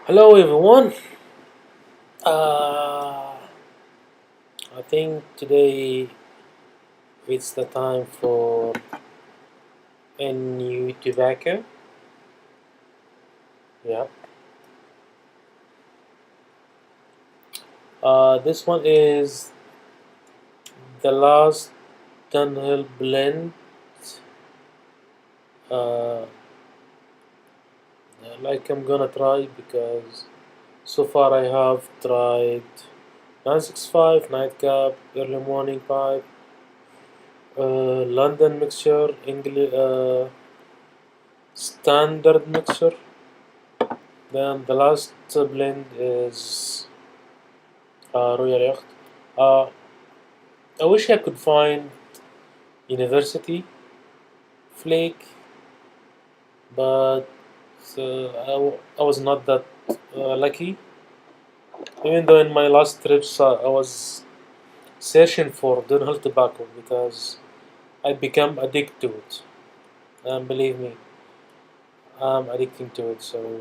Hello everyone. Uh, I think today it's the time for a new tobacco. Yeah. This one is the last Dunhill blend. Uh, like I'm gonna try because so far I have tried 965 nightcap, early morning pipe, London mixture, English standard mixture. Then the last blend is Royal Yacht. Uh, I wish I could find University Flake, but I was not that lucky. Even though in my last trips I was searching for Dunhill tobacco because I become addicted to it. And believe me, I'm addicting to it. So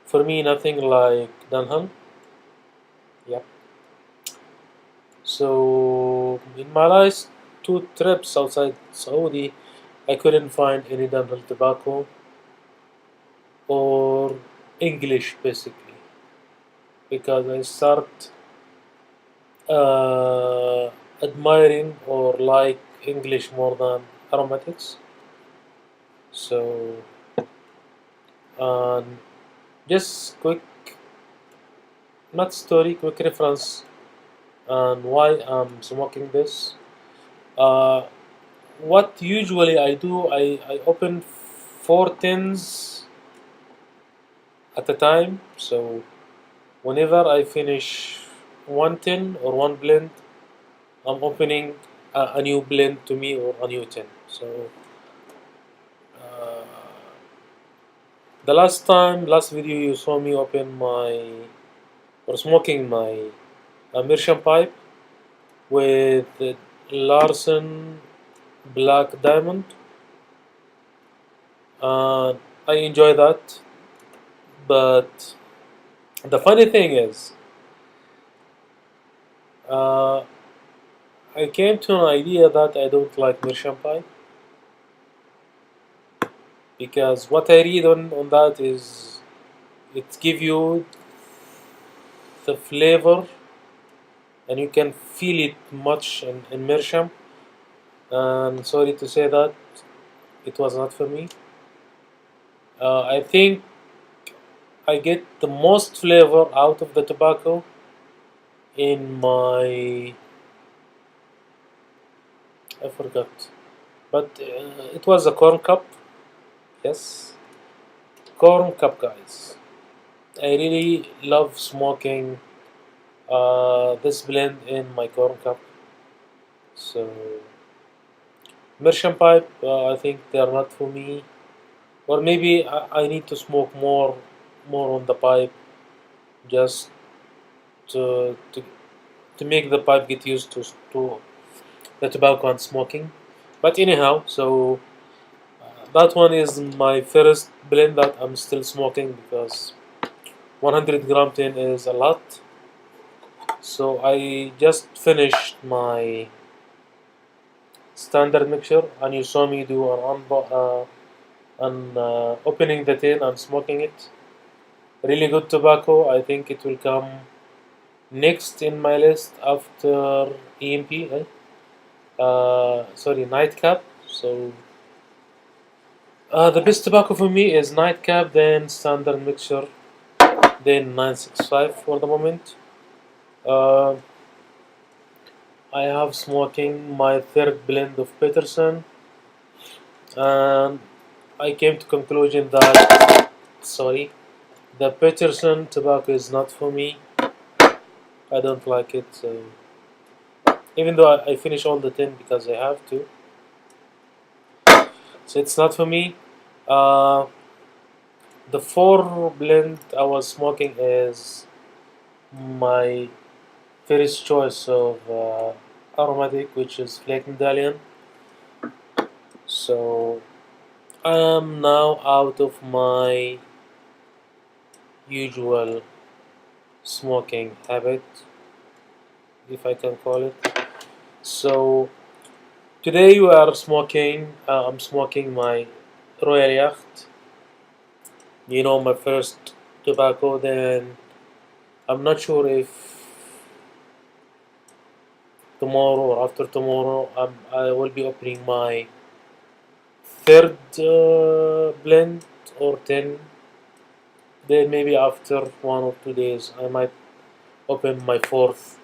for me, nothing like Dunhill. Yep. So in my last two trips outside Saudi, I couldn't find any Dunhill tobacco or English basically because I start uh, admiring or like English more than aromatics. So, um, just quick, not story, quick reference on why I'm smoking this. Uh, what usually I do, I open four tins at a time. So whenever I finish one tin or one blend, I'm opening a new blend to me or a new tin. So uh, the last video you saw me open my or smoking my immersion pipe with the Larson Black Diamond. I enjoy that, but the funny thing is, uh, I came to an idea that I don't like immersion pipe because what I read on that is it give you the flavor and you can feel it much in Meerschaum. And sorry to say that it was not for me. I think I get the most flavor out of the tobacco in my I forgot, but it was a corn cup. Yes, corn cup, guys. I really love smoking this blend in my corn cup. So Meerschaum pipe, I think they are not for me. Or maybe I need to smoke more on the pipe just to, to to make the pipe get used to the tobacco and smoking. But anyhow, so that one is my first blend that I'm still smoking because 100 gram tin is a lot. So I just finished my standard mixture, and you saw me do an opening the tin and smoking it. Really good tobacco. I think it will come next in my list after EMP. Sorry, nightcap. So the best tobacco for me is nightcap, then standard mixture, then 965 for the moment. Uh, I have smoking my third blend of Peterson, and I came to conclusion that sorry, the Peterson tobacco is not for me. I don't like it. So even though I finish all the tin because I have to, so it's not for me. Uh, the four blend I was smoking is my first choice of aromatic, which is Flake Medallion. So I'm now out of my usual smoking habit, if I can call it. So today we are smoking. I'm smoking my Royal Yacht. My first tobacco. Then I'm not sure if tomorrow or after tomorrow I will be opening my third blend or 10. Then maybe after 1 or 2 days I might open my fourth.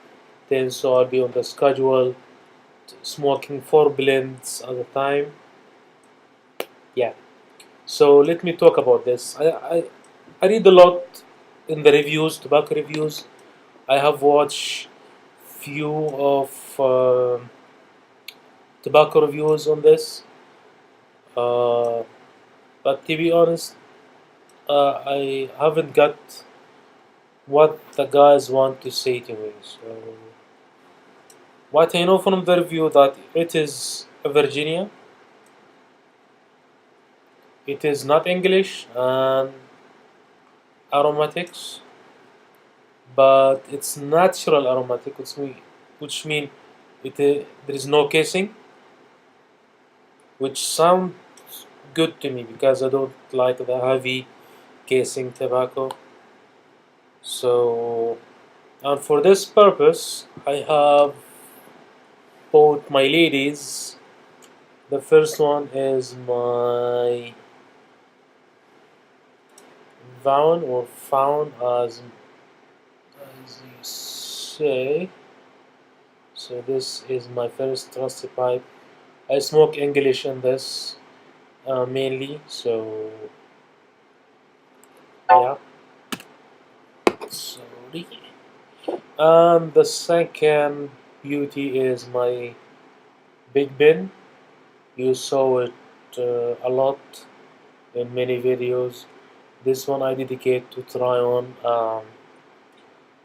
Then so I'll be on the schedule smoking 4 blends at a time. Yeah. So let me talk about this. I read a lot in the reviews, tobacco reviews. I have watched few of tobacco reviews on this. Uh, but to be honest, I haven't got what the guys want to say to me. So what I know from the review that it is a Virginia. It is not English and aromatics, but it's natural aromatic, which mean there is no casing, which sounds good to me because I don't like the heavy casing tobacco. So, and for this purpose, I have bought my ladies. The first one is my Vaughan or Fawn, as you say. So this is my first rusty pipe. I smoke English in this mainly. So yeah, sorry. And the second beauty is my Big Ben. You saw it a lot in many videos. This one I dedicate to try on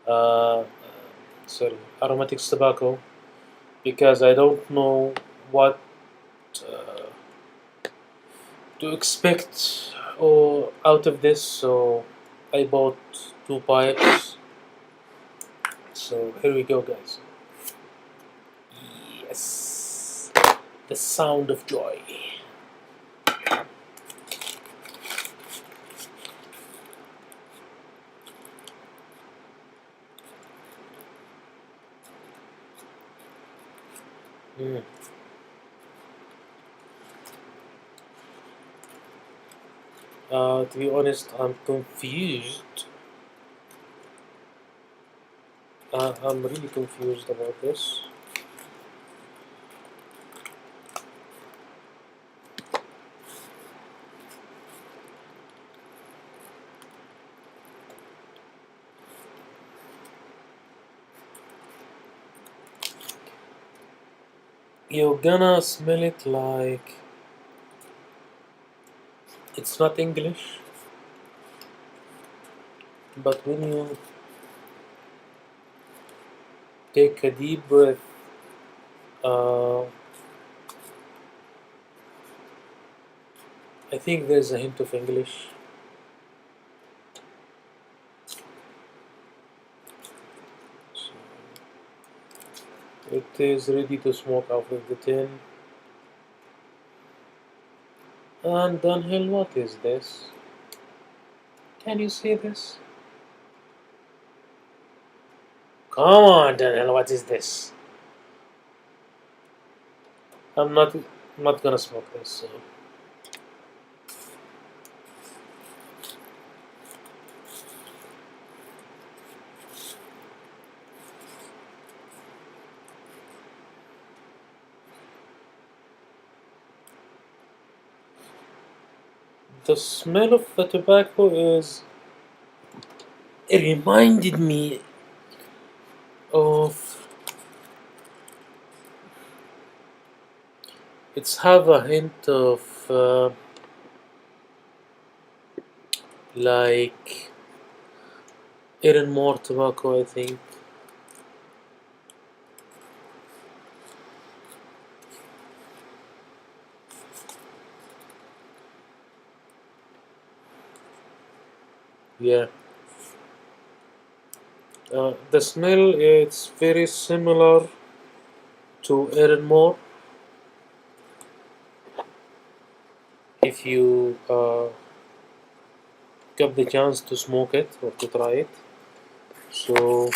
uh, sorry, aromatic tobacco because I don't know what uh, to expect or out of this. So I bought 2 pipes. So here we go, guys. Yes, the sound of joy. Mm. To be honest, I'm confused. I'm really confused about this. You're gonna smell it like it's not English, but when you take a deep breath, uh, I think there's a hint of English. So it is ready to smoke out of the tin. And Dunhill, what is this? Can you see this? Come on, Dunhill, what is this? I'm not gonna smoke this. So. The smell of the tobacco is. It reminded me of. It's have a hint of like even more tobacco, I think. Yeah. The smell, it's very similar to Aaron. If you get the chance to smoke it or to try it. So,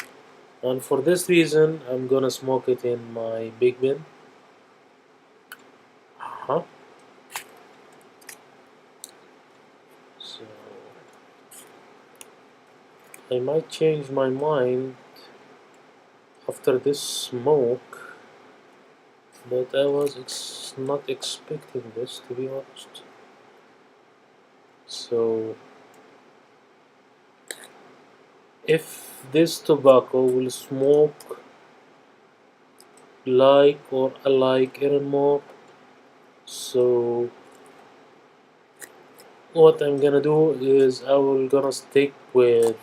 and for this reason, I'm gonna smoke it in my big bin. Uh-huh. So, I might change my mind after this smoke, but I was not expecting this, to be honest. So, if this tobacco will smoke like or alike even more, so what I'm gonna do is I will gonna stick with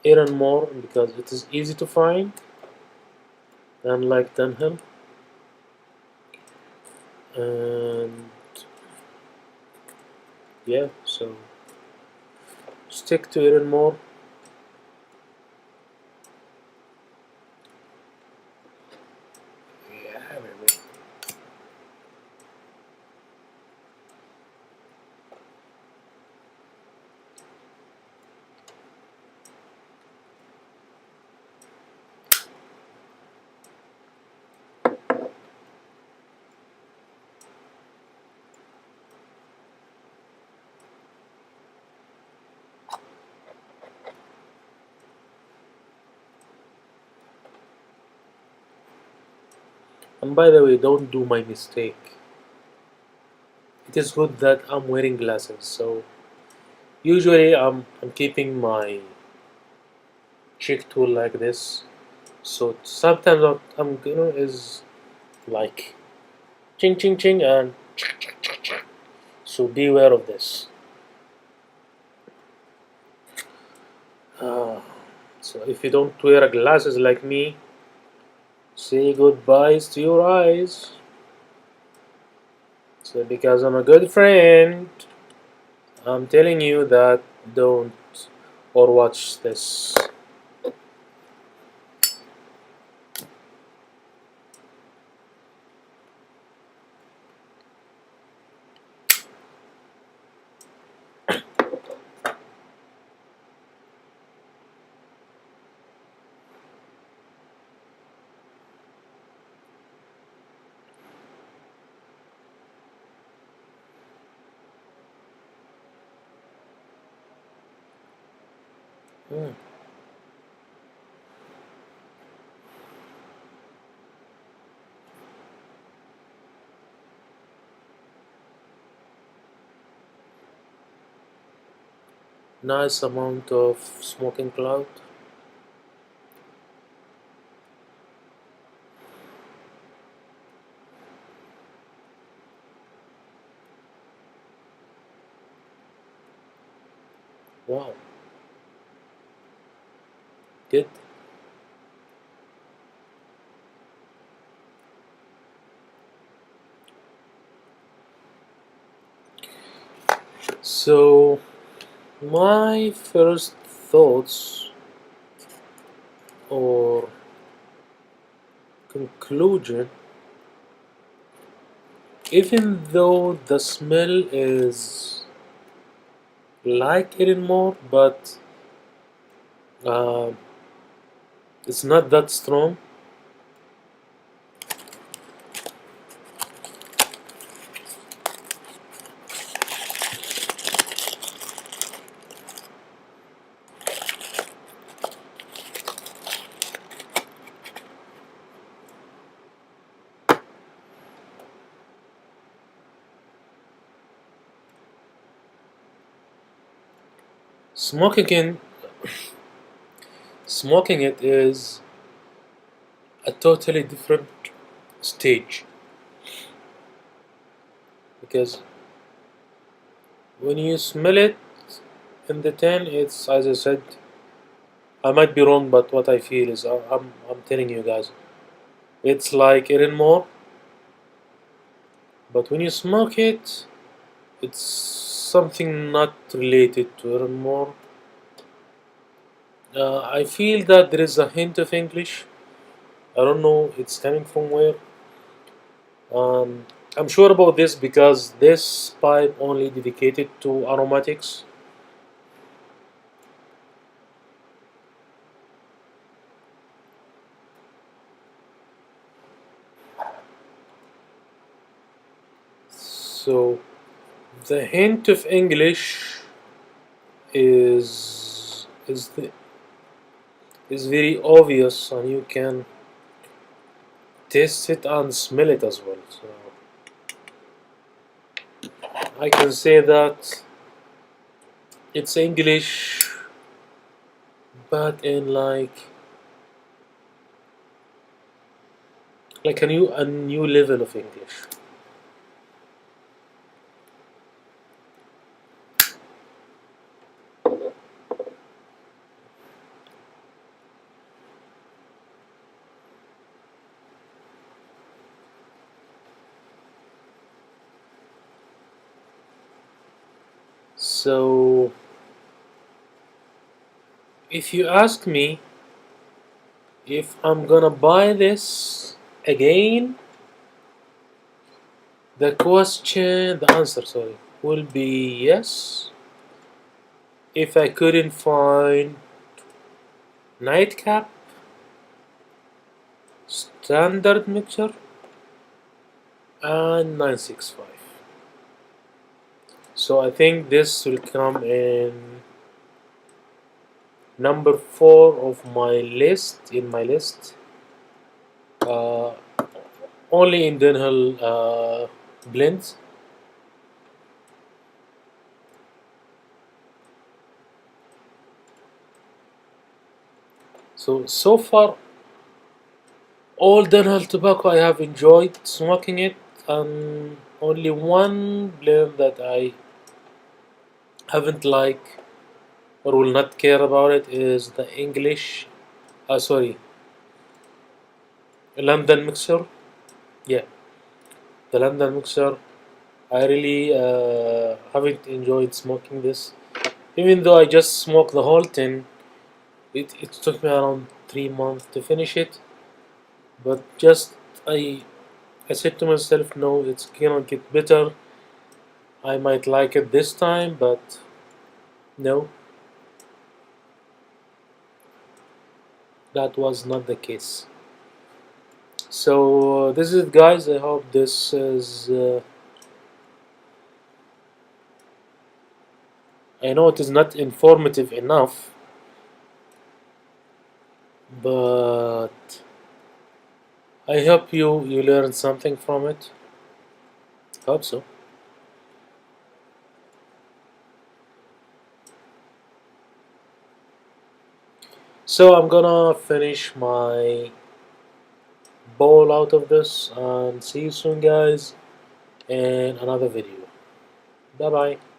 even more because it is easy to find, unlike Dunhill, and yeah, so stick to even more. Yeah, baby. And by the way, don't do my mistake. It is good that I'm wearing glasses, so usually I'm keeping my cheek tool like this. So sometimes I'm is like ching ching ching and so beware of this. Uh, so if you don't wear glasses like me, say goodbyes to your eyes. So because I'm a good friend, I'm telling you that don't or watch this. Mm. Nice amount of smoking cloud. Wow, good. So my first thoughts or conclusion, even though the smell is like it more, but uh, it's not that strong. Smoking in smoking it is a totally different stage because when you smell it in the tin, it's as I said. I might be wrong, but what I feel is I'm telling you guys, it's like eating more. But when you smoke it, it's something not related to eating more. I feel that there is a hint of English. I don't know it's coming from where. Um, I'm sure about this because this pipe only dedicated to aromatics. So the hint of English is very obvious, and you can taste it and smell it as well. So I can say that it's English, but in like a new level of English. So if you ask me if I'm gonna buy this again, the answer, sorry, will be yes. If I couldn't find nightcap, standard mixer, and 965. So I think this will come in number 4 of my list. In my list, uh, only in Dunhill blends. So far, all Dunhill tobacco I have enjoyed smoking it, and only one blend that I haven't liked or will not care about it is the English. Sorry, London mixer. Yeah, the London mixer. I really haven't enjoyed smoking this. Even though I just smoked the whole tin, it took me around 3 months to finish it. But just I I said to myself, no, it's gonna get better. I might like it this time, but no, that was not the case. So this is it, guys. I hope this is. I know it is not informative enough, but I hope you learned something from it. Hope so. So I'm gonna finish my bowl out of this and see you soon, guys, in another video. Bye bye.